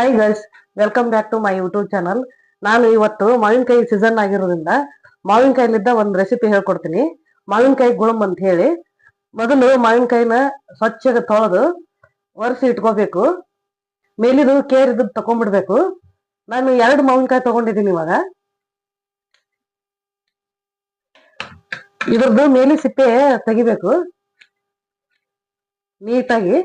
Hi girls, welcome back to my YouTube channel. ನಾನು ಇವತ್ತು ಮಾವಿನಕಾಯಿ ಸೀಸನ್ ಆಗಿರೋದ್ರಿಂದ ಮಾವಿನಕಾಯಿಲಿದ್ದ ಒಂದು ರೆಸಿಪಿ ಹೇಳ್ಕೊಡ್ತೀನಿ. ಮಾವಿನಕಾಯಿ ಗುಳಂಬ ಅಂತ ಹೇಳಿ. ಮೊದಲು ಮಾವಿನಕಾಯಿನ ಸ್ವಚ್ಛಗೆ ತೊಳೆದು ಒರೆಸಿ ಇಟ್ಕೋಬೇಕು. ಮೇಲಿದು ಕೇರಿದ್ದು ತಕೊಂಡ್ಬಿಡ್ಬೇಕು. ನಾನು 2 ಮಾವಿನಕಾಯಿ ತಗೊಂಡಿದ್ದೀನಿ. ಇವಾಗ ಇದ್ರದ್ದು ಮೇಲಿ ಸಿಪ್ಪೆ ತೆಗಿಬೇಕು ನೀಟಾಗಿ.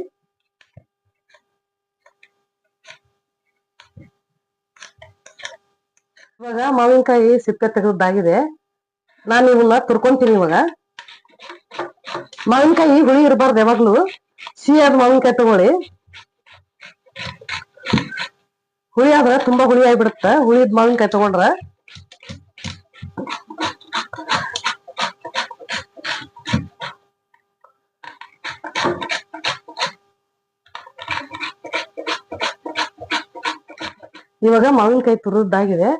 ಇವಾಗ ಮಾವಿನಕಾಯಿ ಸಿಪ್ಪೆ ತೆಗೆದಾಗಿದೆ. ನಾನು ಇವನ್ನ ತುರ್ಕೊಂತೀನಿ. ಇವಾಗ ಮಾವಿನಕಾಯಿ ಹುಳಿ ಇರಬಾರ್ದು, ಯಾವಾಗ್ಲೂ ಸಿಹಿಯಾದ ಮಾವಿನಕಾಯಿ ತಗೊಳ್ಳಿ. ಹುಳಿ ಆದ್ರೆ ತುಂಬಾ ಹುಳಿ ಆಗಿಬಿಡುತ್ತ. ಹುಳಿದ ಮಾವಿನಕಾಯಿ ತಗೊಂಡ್ರ ಇವಾಗ ಮಾವಿನಕಾಯಿ ತುರಿದಾಗಿದೆ.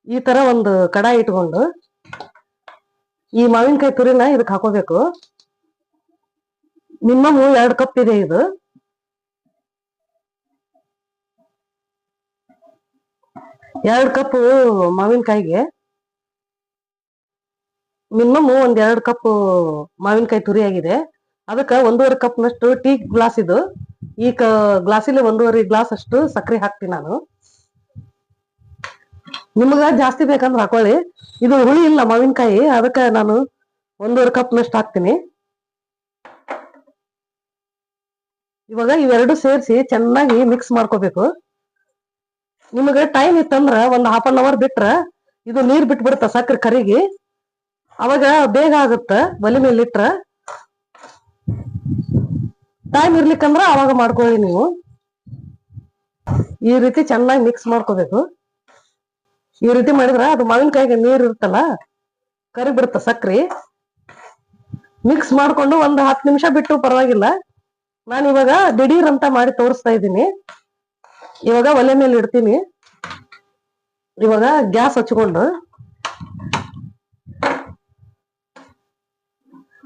ಈ ತರ ಒಂದು ಕಡಾಯಿ ಇಟ್ಕೊಂಡು ಈ ಮಾವಿನಕಾಯಿ ತುರಿನ ಇದಕ್ಕೆ ಹಾಕೋಬೇಕು. ಮಿನಿಮಮ್ 2 ಕಪ್ ಇದೆ. ಇದು 2 ಕಪ್ ಮಾವಿನಕಾಯಿಗೆ ಮಿನಿಮಮ್ 2 ಕಪ್ ಮಾವಿನಕಾಯಿ ತುರಿ ಆಗಿದೆ. ಅದಕ್ಕೆ 1.5 ಕಪ್ನಷ್ಟು ಟೀ ಗ್ಲಾಸ್ ಇದು. ಈ ಗ್ಲಾಸಿಲಿ 1.5 ಗ್ಲಾಸ್ ಅಷ್ಟು ಸಕ್ಕರೆ ಹಾಕ್ತೀನಿ ನಾನು. ನಿಮಗ ಜಾಸ್ತಿ ಬೇಕಂದ್ರೆ ಹಾಕೊಳ್ಳಿ. ಇದು ಹುಳಿ ಇಲ್ಲ ಮಾವಿನಕಾಯಿ, ಅದಕ್ಕೆ ನಾನು 1.5 ಕಪ್ನಷ್ಟು ಹಾಕ್ತೀನಿ. ಇವಾಗ ಇವೆರಡು ಸೇರಿಸಿ ಚೆನ್ನಾಗಿ ಮಿಕ್ಸ್ ಮಾಡ್ಕೋಬೇಕು. ನಿಮಗೆ ಟೈಮ್ ಇತ್ತಂದ್ರ ಒಂದು ಹಾಫ್ ಅನ್ ಅವರ್ ಬಿಟ್ರ ಇದು ನೀರ್ ಬಿಟ್ಬಿಡುತ್ತ ಸಕ್ಕರೆ ಕರಿಗಿ. ಅವಾಗ ಬೇಗ ಆಗುತ್ತ. ಒಲೆ ಮೇಲೆ ಇಟ್ರ ಟೈಮ್ ಇರ್ಲಿಕ್ಕಂದ್ರ ಅವಾಗ ಮಾಡ್ಕೊಳ್ಳಿ ನೀವು. ಈ ರೀತಿ ಚೆನ್ನಾಗಿ ಮಿಕ್ಸ್ ಮಾಡ್ಕೋಬೇಕು. ಈ ರೀತಿ ಮಾಡಿದ್ರ ಅದು ಮಾವಿನಕಾಯಿಗೆ ನೀರ್ ಇರುತ್ತಲ್ಲ, ಕರಿ ಬಿಡುತ್ತ ಸಕ್ರಿ. ಮಿಕ್ಸ್ ಮಾಡ್ಕೊಂಡು ಒಂದು 10 ನಿಮಿಷ ಬಿಟ್ಟು ಪರವಾಗಿಲ್ಲ. ನಾನು ಇವಾಗ ದಿಢೀರ್ ಅಂತ ಮಾಡಿ ತೋರಿಸ್ತಾ ಇದ್ದೀನಿ. ಇವಾಗ ಒಲೆ ಮೇಲೆ ಇಡ್ತೀನಿ. ಇವಾಗ ಗ್ಯಾಸ್ ಹಚ್ಕೊಂಡು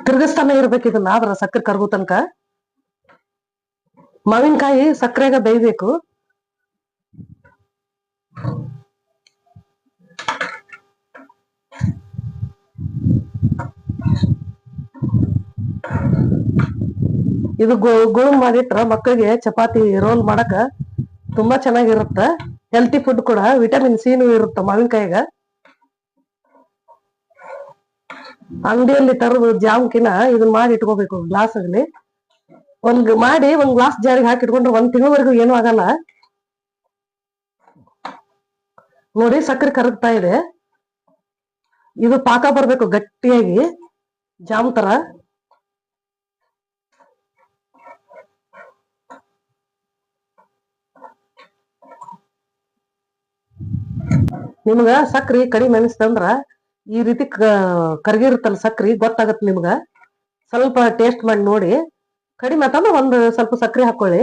ತಿರ್ಗಿಸ್ತಾನೆ ಇರ್ಬೇಕು ಇದನ್ನ. ಆದ್ರ ಸಕ್ಕರೆ ಕರ್ಗೋ ತನಕ ಮಾವಿನಕಾಯಿ ಸಕ್ಕರೆಗ ಬೇಯ್ಬೇಕು. ಇದು ಗುಳುಂ ಮಾಡಿಟ್ರ ಮಕ್ಕಳಿಗೆ ಚಪಾತಿ ರೋಲ್ ಮಾಡಕ ತುಂಬಾ ಚೆನ್ನಾಗಿರುತ್ತ. ಹೆಲ್ತಿ ಫುಡ್ ಕೂಡ, ವಿಟಮಿನ್ ಸಿನೂ ಇರುತ್ತ ಮಾವಿನಕಾಯಿಗ. ಅಂಗಡಿಯಲ್ಲಿ ತರದು ಜಾಮ್ಕಿನ ಇದನ್ನ ಮಾಡಿ ಇಟ್ಕೋಬೇಕು ಗ್ಲಾಸ್ ಅಲ್ಲಿ. ಒಂದ್ ಗ್ಲಾಸ್ ಜಾರಿಗೆ ಹಾಕಿ ಇಟ್ಕೊಂಡ್ರೆ 1 ತಿಂಗಳವರೆಗೂ ಏನೂ ಆಗಲ್ಲ. ನೋಡಿ ಸಕ್ಕರೆ ಕರಗ್ತಾ ಇದೆ. ಇದು ಪಾಕ ಬರ್ಬೇಕು ಗಟ್ಟಿಯಾಗಿ, ಜಾಮ್ ತರ. ನಿಮ್ಗ ಸಕ್ರಿ ಕಡಿಮೆ ಅನಿಸ್ತಂದ್ರ ಈ ರೀತಿ ಕರ್ಗಿರುತ್ತಲ್ಲ ಸಕ್ರಿ, ಗೊತ್ತಾಗತ್ತೆ ನಿಮ್ಗ. ಸ್ವಲ್ಪ ಟೇಸ್ಟ್ ಮಾಡಿ ನೋಡಿ. ಕಡಿಮೆ ಆತಂದ್ರ ಒಂದು ಸ್ವಲ್ಪ ಸಕ್ರೆ ಹಾಕೊಳ್ಳಿ.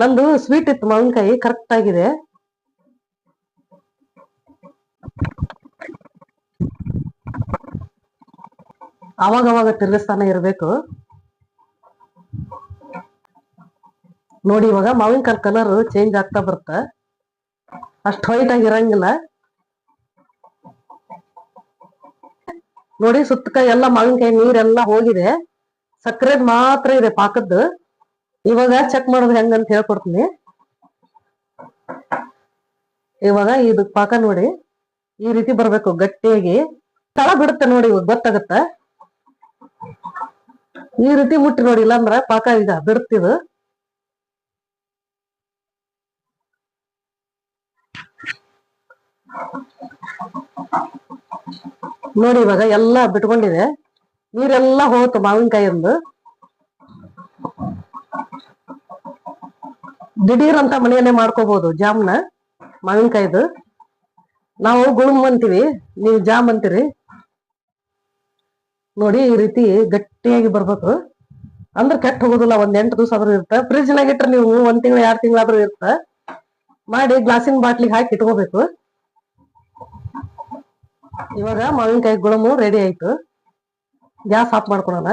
ನಂದು ಸ್ವೀಟ್ ಇತ್ತು ಮಾವಿನಕಾಯಿ, ಕರೆಕ್ಟ್ ಆಗಿದೆ. ಅವಾಗ ತಿರ್ಗಿಸ್ತಾನೆ ಇರ್ಬೇಕು. ನೋಡಿ ಇವಾಗ ಮಾವಿನಕಾಯಿ ಕಲರ್ ಚೇಂಜ್ ಆಗ್ತಾ ಬರುತ್ತ. ಅಷ್ಟು ವೈಟ್ ಆಗಿರಂಗಿಲ್ಲ. ನೋಡಿ ಸುತ್ತಕಾಯಿ ಎಲ್ಲ ಮಾವಿನಕಾಯಿ ನೀರೆಲ್ಲ ಹೋಗಿದೆ. ಸಕ್ಕರೆದ್ ಮಾತ್ರ ಇದೆ ಪಾಕದ್ದು. ಇವಾಗ ಚೆಕ್ ಮಾಡೋದು ಹೆಂಗಂತ ಹೇಳ್ಕೊಡ್ತೀನಿ. ಇವಾಗ ಇದು ಪಾಕ ನೋಡಿ ಈ ರೀತಿ ಬರ್ಬೇಕು ಗಟ್ಟಿಯಾಗಿ. ತಳ ಬಿಡುತ್ತೆ ನೋಡಿ, ಇವಾಗ ಗೊತ್ತಾಗತ್ತ. ಈ ರೀತಿ ಮುಟ್ಟಿ ನೋಡಿ, ಇಲ್ಲಾಂದ್ರ ಪಾಕ ಈಗ ಬಿಡುತ್ತಿದು. ನೋಡಿ ಇವಾಗ ಎಲ್ಲಾ ಬಿಟ್ಕೊಂಡಿದೆ. ನೀರೆಲ್ಲಾ ಹೋಯ್ತು ಮಾವಿನಕಾಯಿಂದು. ದಿಢೀರ್ ಅಂತ ಮನೆಯಲ್ಲೇ ಮಾಡ್ಕೋಬಹುದು ಜಾಮ್ನ ಮಾವಿನಕಾಯಿದು. ನಾವು ಗುಳುಮ್ ಅಂತೀವಿ, ನೀವು ಜಾಮ್ ಅಂತೀರಿ. ನೋಡಿ ಈ ರೀತಿ ಗಟ್ಟಿಯಾಗಿ ಬರ್ಬೇಕು. ಅಂದ್ರೆ ಕೆಟ್ಟ ಹೋಗೋದಿಲ್ಲ. 8 ದಿವಸ ಆದ್ರೂ ಇರ್ತ. ಫ್ರಿಜ್ ನಾಗ ಇಟ್ರೆ ನೀವು 1 ತಿಂಗಳು 2 ತಿಂಗಳಾದ್ರೂ ಇರ್ತ. ಮಾಡಿ ಗ್ಲಾಸಿನ ಬಾಟ್ಲಿಗೆ ಹಾಕಿ ಇಟ್ಕೋಬೇಕು. ಇವಾಗ ಮಾವಿನಕಾಯಿ ಗುಳಮು ರೆಡಿ ಆಯ್ತು. Gas off ಮಾಡ್ಕೊಳೋಣ.